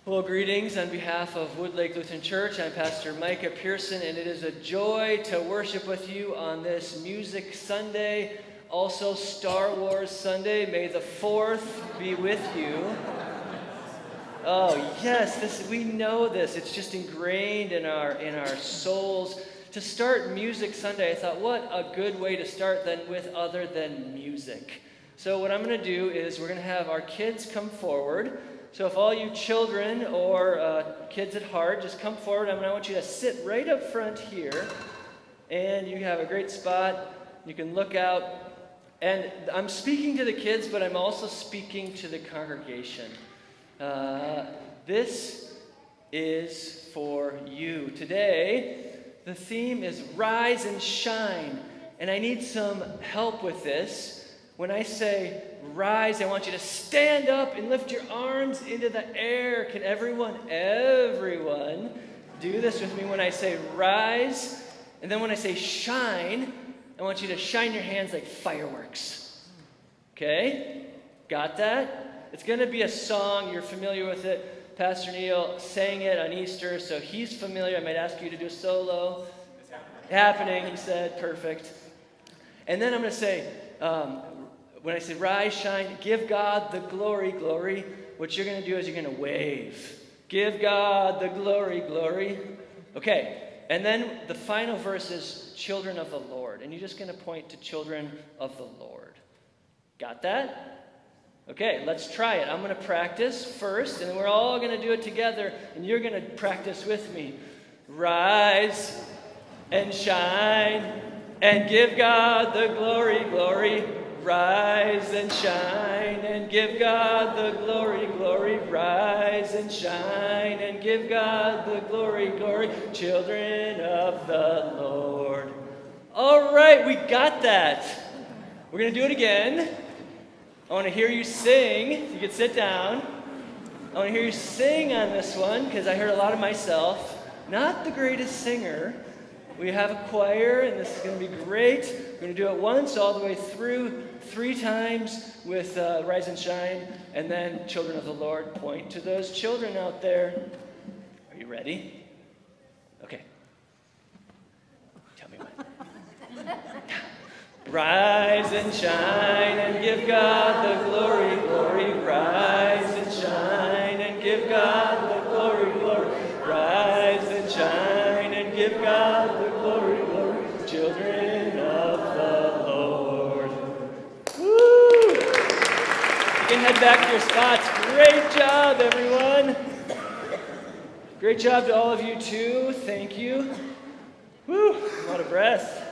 Well, greetings on behalf of Woodlake Lutheran Church. I'm Pastor Micah Pearson, and it is a joy to worship with you on this Music Sunday, also Star Wars Sunday. May the 4th be with you. Oh, yes, we know this. It's just ingrained in our souls. To start Music Sunday, I thought, what a good way to start other than music. So what I'm going to do is we're going to have our kids come forward. So if all you children or kids at heart, just come forward. I want you to sit right up front here. And you have a great spot. You can look out. And I'm speaking to the kids, but I'm also speaking to the congregation. This is for you. Today, the theme is Rise and Shine. And I need some help with this. When I say rise, I want you to stand up and lift your arms into the air. Can everyone do this with me when I say rise? And then when I say shine, I want you to shine your hands like fireworks. Okay? Got that? It's going to be a song. You're familiar with it. Pastor Neil sang it on Easter, so he's familiar. I might ask you to do a solo. It's happening, he said. Perfect. And then I'm going to say, when I say rise, shine, give God the glory, glory, what you're going to do is you're going to wave. Give God the glory, glory. Okay, and then the final verse is children of the Lord. And you're just going to point to children of the Lord. Got that? Okay, let's try it. I'm going to practice first, and then we're all going to do it together, and you're going to practice with me. Rise and shine and give God the glory, glory. Rise and shine and give God the glory, glory. Rise and shine and give God the glory, glory. Children of the Lord. All right, we got that. We're going to do it again. I want to hear you sing. You can sit down. I want to hear you sing on this one because I heard a lot of myself. Not the greatest singer. We have a choir, and this is going to be great. We're going to do it once all the way through, 3 times with Rise and Shine, and then Children of the Lord. Point to those children out there. Are you ready? Okay. Tell me when. Rise and shine and give God the glory, glory. Rise and shine and give God the glory, glory. Rise and shine and give God the glory, glory. Children of the Lord. Woo! You can head back to your spots. Great job, everyone. Great job to all of you, too. Thank you. Woo! I'm out of breath.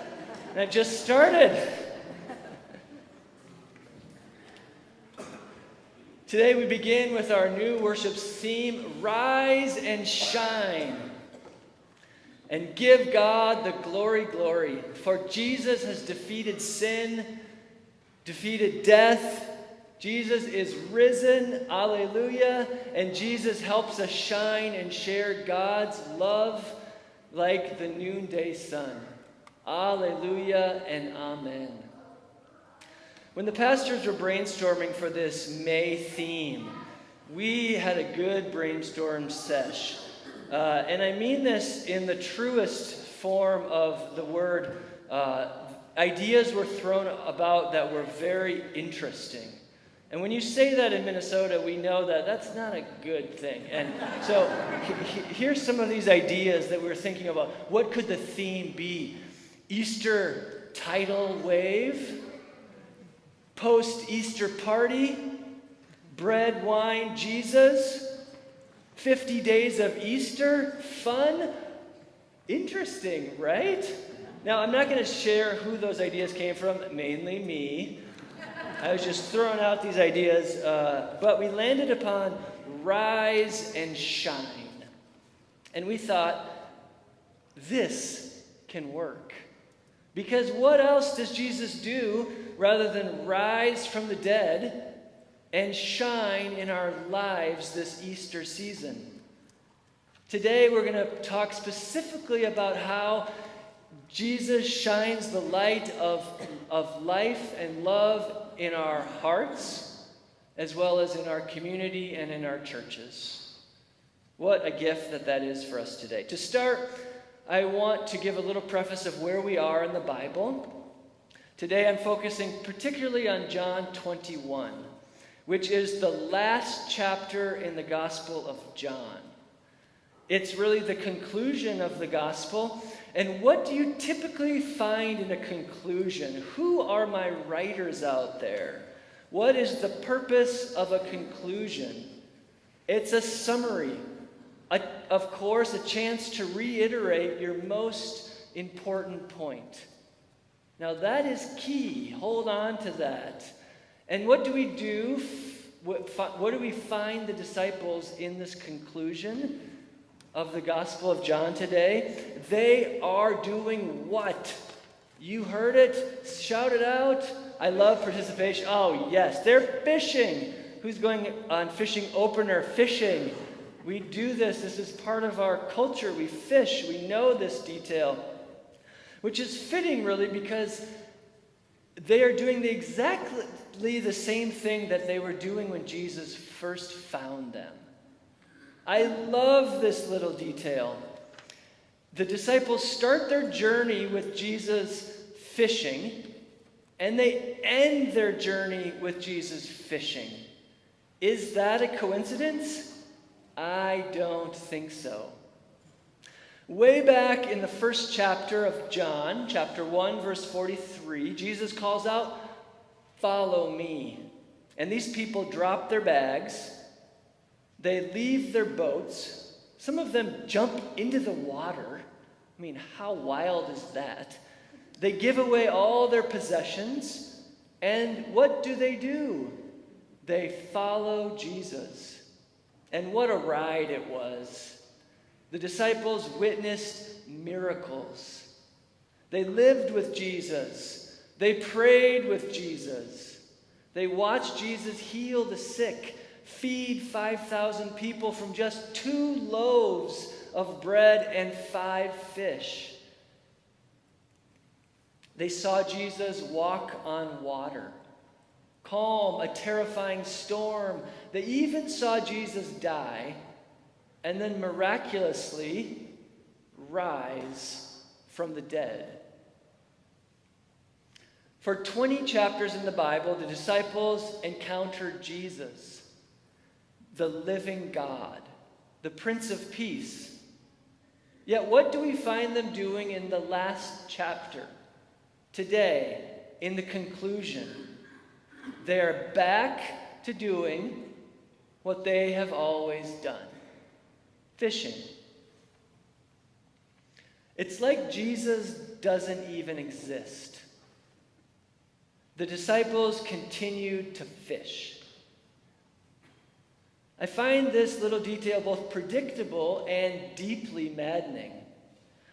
And I just started. Today we begin with our new worship theme, Rise and Shine. And give God the glory, glory. For Jesus has defeated sin, defeated death. Jesus is risen, alleluia. And Jesus helps us shine and share God's love like the noonday sun. Alleluia and amen. When the pastors were brainstorming for this May theme, we had a good brainstorm sesh. And I mean this in the truest form of the word. Ideas were thrown about that were very interesting. And when you say that in Minnesota, we know that that's not a good thing. And so here's some of these ideas that we were thinking about. What could the theme be? Easter tidal wave? Post-Easter party? Bread, wine, Jesus? 50 days of Easter? Fun? Interesting, right? Now, I'm not going to share who those ideas came from, mainly me. I was just throwing out these ideas, but we landed upon Rise and Shine. And we thought, this can work. Because what else does Jesus do rather than rise from the dead and shine in our lives this Easter season? Today we're going to talk specifically about how Jesus shines the light of life and love in our hearts, as well as in our community and in our churches. What a gift that is for us today. To start, I want to give a little preface of where we are in the Bible. Today I'm focusing particularly on John 21, which is the last chapter in the Gospel of John. It's really the conclusion of the Gospel. And what do you typically find in a conclusion? Who are my writers out there? What is the purpose of a conclusion? It's a summary. Of course, a chance to reiterate your most important point. Now that is key. Hold on to that. And what do we do? What do we find the disciples in this conclusion of the Gospel of John today? They are doing what? You heard it. Shout it out. I love participation. Oh, yes. They're fishing. Who's going on fishing opener? Fishing. We do this. This is part of our culture. We fish. We know this detail. Which is fitting, really, because they are doing exactly the same thing that they were doing when Jesus first found them. I love this little detail. The disciples start their journey with Jesus fishing, and they end their journey with Jesus fishing. Is that a coincidence? I don't think so. Way back in the first chapter of John, chapter 1, verse 43, Jesus calls out, "Follow me." And these people drop their bags. They leave their boats. Some of them jump into the water. I mean, how wild is that? They give away all their possessions. And what do? They follow Jesus. And what a ride it was. The disciples witnessed miracles. They lived with Jesus. They prayed with Jesus. They watched Jesus heal the sick, feed 5,000 people from just 2 loaves of bread and 5 fish. They saw Jesus walk on water, calm a terrifying storm. They even saw Jesus die and then miraculously rise from the dead. For 20 chapters in the Bible, the disciples encountered Jesus, the living God, the Prince of Peace. Yet what do we find them doing in the last chapter? Today, in the conclusion, they are back to doing what they have always done: fishing. It's like Jesus doesn't even exist. The disciples continued to fish. I find this little detail both predictable and deeply maddening.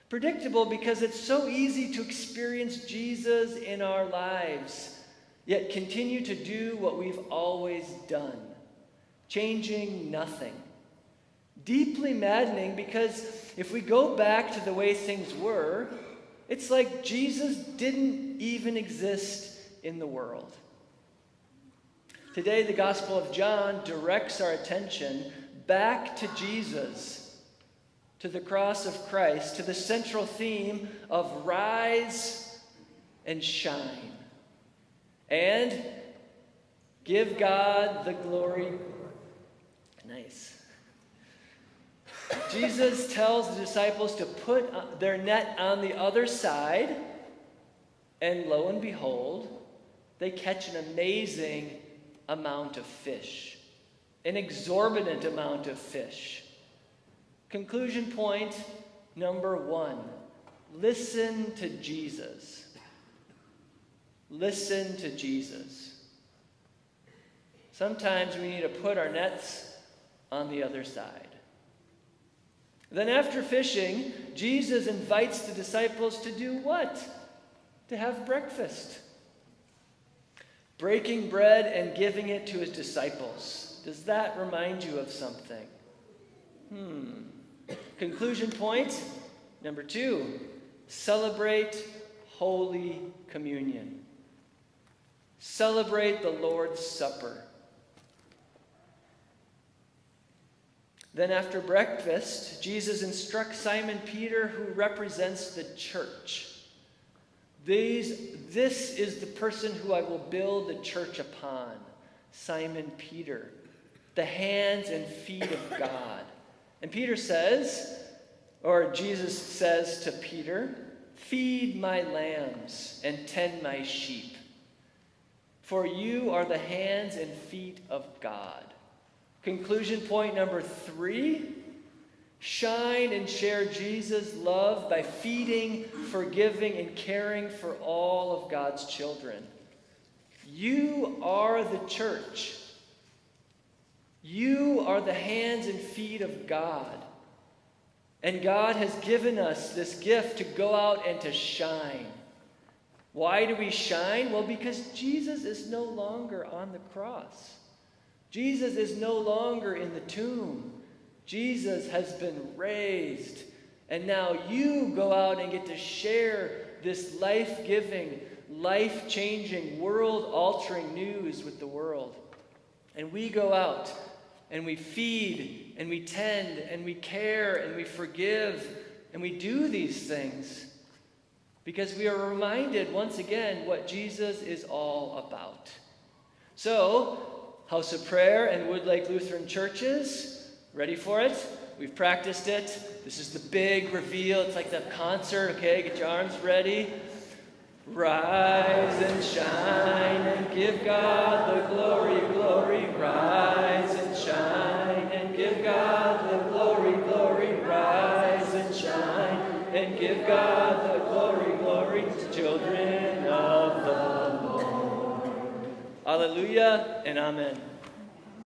Predictable because it's so easy to experience Jesus in our lives, yet continue to do what we've always done, changing nothing. Deeply maddening because if we go back to the way things were, it's like Jesus didn't even exist in the world. Today, the Gospel of John directs our attention back to Jesus, to the cross of Christ, to the central theme of rise and shine. And give God the glory. Nice. Jesus tells the disciples to put their net on the other side, and lo and behold, they catch an amazing amount of fish, an exorbitant amount of fish. Conclusion point number 1, listen to Jesus. Listen to Jesus. Sometimes we need to put our nets on the other side. Then after fishing, Jesus invites the disciples to do what? To have breakfast. Breaking bread and giving it to his disciples. Does that remind you of something? Conclusion point number 2, celebrate Holy Communion. Celebrate the Lord's Supper. Then after breakfast, Jesus instructs Simon Peter, who represents the church. This is the person who I will build the church upon, Simon Peter, the hands and feet of God. And Peter says, or Jesus says to Peter, feed my lambs and tend my sheep, for you are the hands and feet of God. Conclusion point number 3, shine and share Jesus' love by feeding, forgiving, and caring for all of God's children. You are the church. You are the hands and feet of God. And God has given us this gift to go out and to shine. Why do we shine? Well, because Jesus is no longer on the cross. Jesus is no longer in the tomb. Jesus has been raised. And now you go out and get to share this life-giving, life-changing, world-altering news with the world. And we go out and we feed and we tend and we care and we forgive and we do these things because we are reminded once again what Jesus is all about. So, House of Prayer and Woodlake Lutheran churches, ready for it? We've practiced it. This is the big reveal. It's like the concert, okay? Get your arms ready. Rise and shine and give God the glory, glory. Rise and shine and give God the glory, glory. Rise and shine and give God the glory, glory. Children of the Lord. Hallelujah and amen.